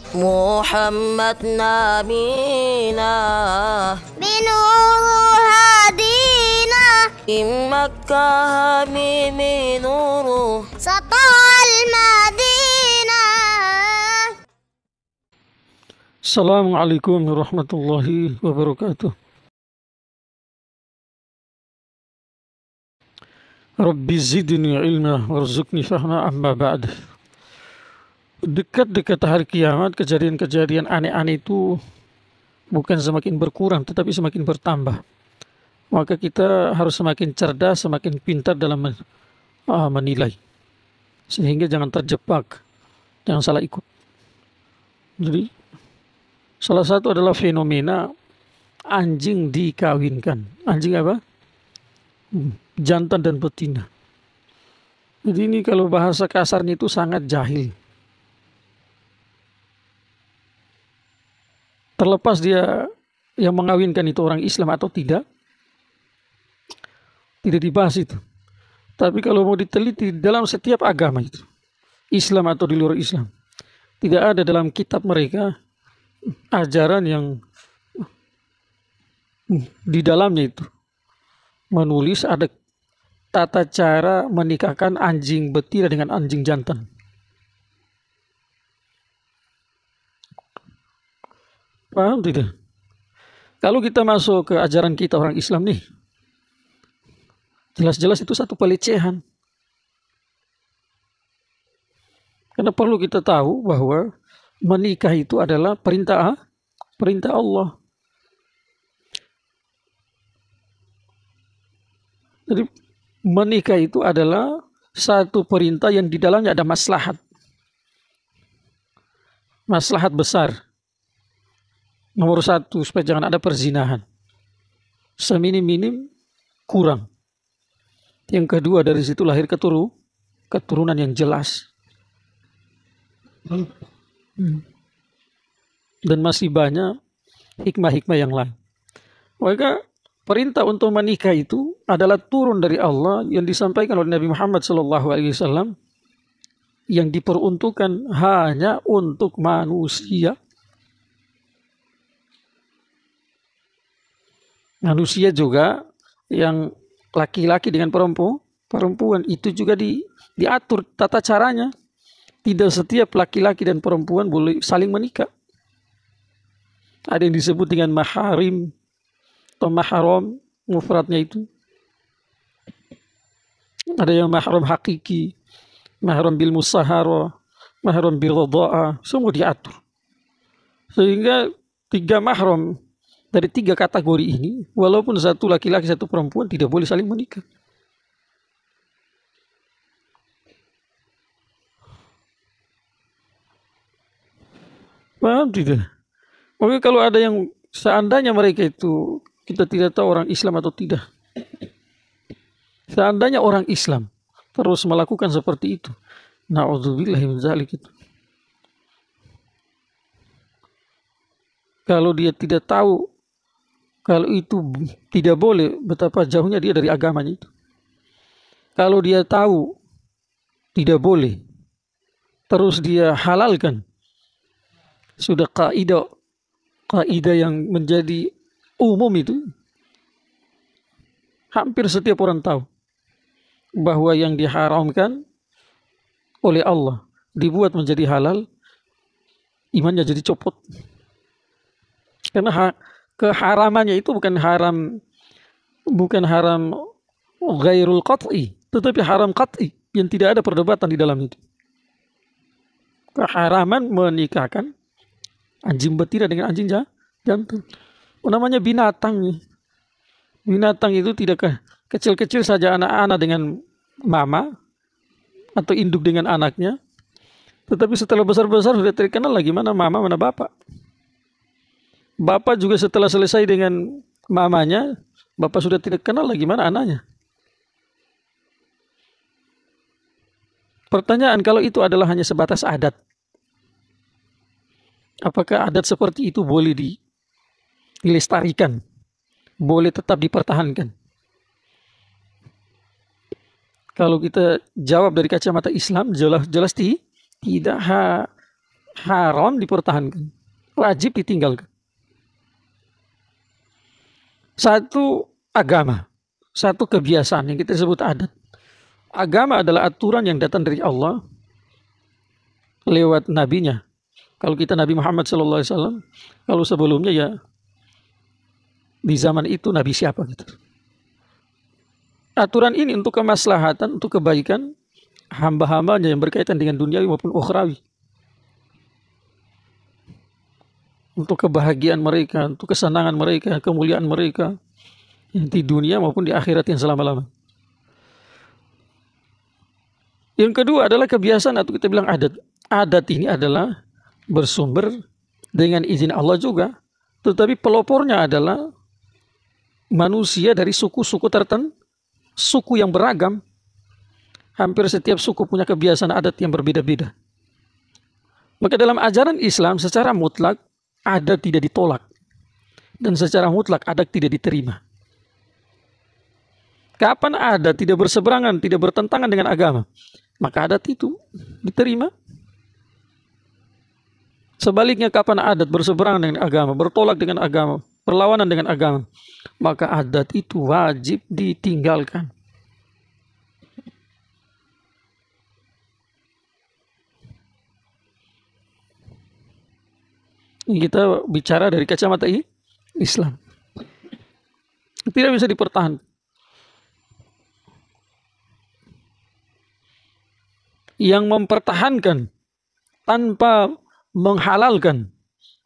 محمد نبينا بنور هدينا من مكة حبيبي نور سطع المدينة. Assalamualaikum warahmatullahi wabarakatuh. Rabbi zidni ilma warzuqni fahma, amma ba'd. Dekat-dekat hari kiamat, kejadian-kejadian aneh-aneh itu bukan semakin berkurang tetapi semakin bertambah. Maka kita harus semakin cerdas, semakin pintar dalam menilai, sehingga jangan terjebak, jangan salah ikut. Jadi salah satu adalah fenomena anjing dikawinkan. Anjing apa? Jantan dan betina. Jadi ini kalau bahasa kasarnya itu sangat jahil. Terlepas dia yang mengawinkan itu orang Islam atau tidak dibahas itu. Tapi kalau mau diteliti dalam setiap agama itu, Islam atau di luar Islam, tidak ada dalam kitab mereka ajaran yang di dalamnya itu menulis ada tata cara menikahkan anjing betina dengan anjing jantan. Paham tidak? Kalau kita masuk ke ajaran kita orang Islam nih, jelas-jelas itu satu pelecehan. Karena perlu kita tahu bahwa menikah itu adalah perintah Allah. Jadi menikah itu adalah satu perintah yang di dalamnya ada maslahat. Maslahat besar. Nomor satu, supaya jangan ada perzinahan. Seminim-minim kurang. Yang kedua, dari situ lahir keturunan yang jelas. Dan masih banyak hikmah-hikmah yang lain. Maka perintah untuk menikah itu adalah turun dari Allah yang disampaikan oleh Nabi Muhammad SAW, yang diperuntukkan hanya untuk manusia. Manusia juga yang laki-laki dengan perempuan itu juga diatur tata caranya. Tidak setiap laki-laki dan perempuan boleh saling menikah. Ada yang disebut dengan maharim atau mahram, mufradnya itu. Ada yang mahram hakiki, mahram bil musahara, mahram bil radha'ah, semua diatur. Sehingga 3 mahram dari 3 kategori ini, walaupun satu laki-laki satu perempuan, tidak boleh saling menikah. Paham tidak? Maka kalau ada yang seandainya mereka itu, kita tidak tahu orang Islam atau tidak. Seandainya orang Islam terus melakukan seperti itu, na'udzubillahi min dzalik itu. Kalau dia tidak tahu kalau itu tidak boleh, betapa jauhnya dia dari agamanya itu. Kalau dia tahu tidak boleh, terus dia halalkan, sudah kaidah yang menjadi umum itu, hampir setiap orang tahu bahwa yang diharamkan oleh Allah dibuat menjadi halal, imannya jadi copot. Karena keharamannya itu bukan haram ghairul qat'i, tetapi haram qat'i yang tidak ada perdebatan di dalam itu. Keharaman menikahkan anjing betina dengan anjing jantan. Namanya binatang. Binatang itu tidak kecil-kecil saja anak-anak dengan mama atau induk dengan anaknya. Tetapi setelah besar-besar sudah terkenal lagi mana mama, mana bapak. Bapak juga setelah selesai dengan mamanya, bapak sudah tidak kenal lagi mana anaknya. Pertanyaan, kalau itu adalah hanya sebatas adat, apakah adat seperti itu boleh dilestarikan? Boleh tetap dipertahankan? Kalau kita jawab dari kacamata Islam, jelas tidak. haram dipertahankan, wajib ditinggalkan. Satu agama, satu kebiasaan yang kita sebut adat. Agama adalah aturan yang datang dari Allah lewat nabinya. Kalau kita Nabi Muhammad SAW, kalau sebelumnya ya di zaman itu nabi siapa gitu. Aturan ini untuk kemaslahatan, untuk kebaikan hamba-hambanya yang berkaitan dengan duniawi maupun ukhrawi. Untuk kebahagiaan mereka, untuk kesenangan mereka, kemuliaan mereka di dunia maupun di akhirat yang selama-lama. Yang kedua adalah kebiasaan atau kita bilang adat. Adat ini adalah bersumber dengan izin Allah juga, tetapi pelopornya adalah manusia dari suku-suku tertentu, suku yang beragam. Hampir setiap suku punya kebiasaan adat yang berbeda-beda. Maka dalam ajaran Islam secara mutlak adat tidak ditolak, dan secara mutlak adat tidak diterima. Kapan adat tidak berseberangan, tidak bertentangan dengan agama, maka adat itu diterima. Sebaliknya kapan adat berseberangan dengan agama, bertolak dengan agama, berlawanan dengan agama, maka adat itu wajib ditinggalkan. Kita bicara dari kacamata Islam. Tidak bisa dipertahankan. Yang mempertahankan tanpa menghalalkan,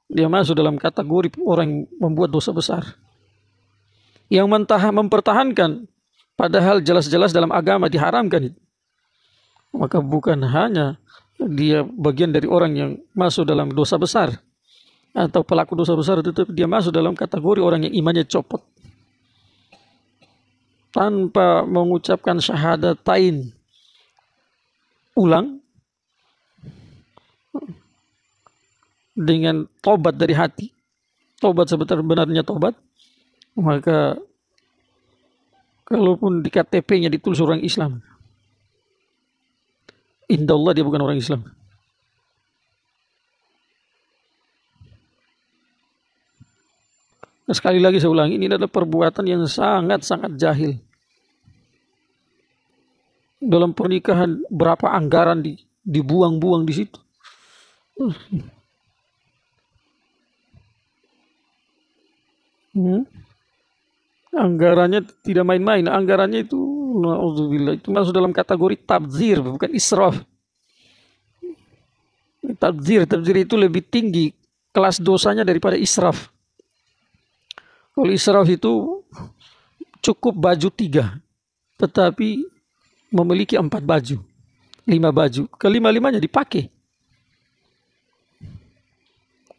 dia masuk dalam kategori orang yang membuat dosa besar. Yang mempertahankan padahal jelas-jelas dalam agama diharamkan, maka bukan hanya dia bagian dari orang yang masuk dalam dosa besar atau pelaku dosa besar, tetapi dia masuk dalam kategori orang yang imannya copot tanpa mengucapkan syahadatain ulang dengan tobat dari hati, tobat sebenar-benarnya tobat, maka kalaupun di KTP-nya ditulis orang Islam, indallah dia bukan orang Islam. Sekali lagi saya ulangi, ini adalah perbuatan yang sangat-sangat jahil. Dalam pernikahan berapa anggaran dibuang-buang di situ. Anggarannya tidak main-main. Anggarannya itu, na'udzubillah, itu masuk dalam kategori tabdzir, bukan israf. Tabdzir itu lebih tinggi kelas dosanya daripada israf. Kalau israf itu cukup baju 3, tetapi memiliki 4 baju, 5 baju, kelima-limanya dipakai.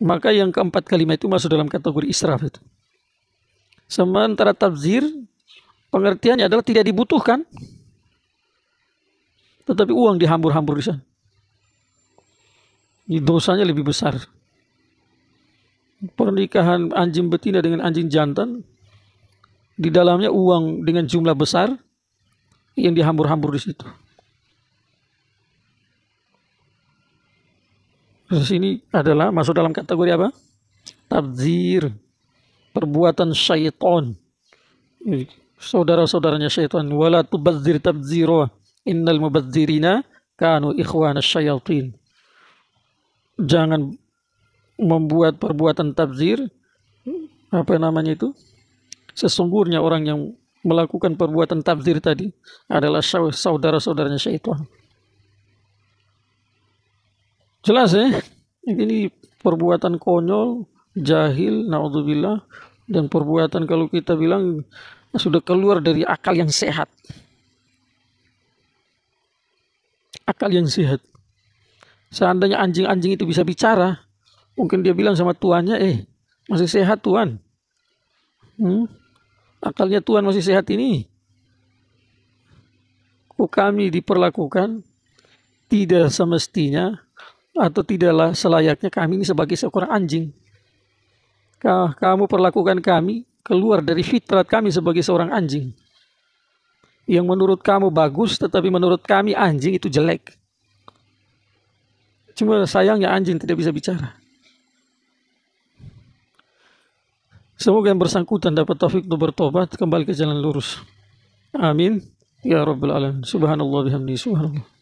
Maka yang keempat kelima itu masuk dalam kategori israf itu. Sementara tabdzir pengertiannya adalah tidak dibutuhkan, tetapi uang dihambur-hambur di sana. Ini dosanya lebih besar. Pernikahan anjing betina dengan anjing jantan, di dalamnya uang dengan jumlah besar yang dihambur-hambur di situ. Terus ini adalah masuk dalam kategori apa? Tabdzir, perbuatan syaitan, saudara-saudaranya syaitan. Wala tubadzir tabdzira, innal mubadzirina kanu ikhwana syayatin. Jangan membuat perbuatan tabdzir, apa namanya itu? Sesungguhnya orang yang melakukan perbuatan tabdzir tadi adalah saudara-saudaranya syaitan. Jelas ya? Ini perbuatan konyol, jahil, naudzubillah, dan perbuatan kalau kita bilang sudah keluar dari akal yang sehat. Akal yang sehat. Seandainya anjing-anjing itu bisa bicara, mungkin dia bilang sama tuannya, masih sehat tuan. Akalnya tuan masih sehat ini. Kok kami diperlakukan tidak semestinya atau tidaklah selayaknya kami ini sebagai seorang anjing. Kamu perlakukan kami keluar dari fitrat kami sebagai seorang anjing. Yang menurut kamu bagus, tetapi menurut kami anjing itu jelek. Cuma sayangnya anjing tidak bisa bicara. Semoga yang bersangkutan dapat taufik untuk bertobat kembali ke jalan lurus. Amin. Ya Rabbal Alamin. Subhanallah bihamdi. Subhanallah.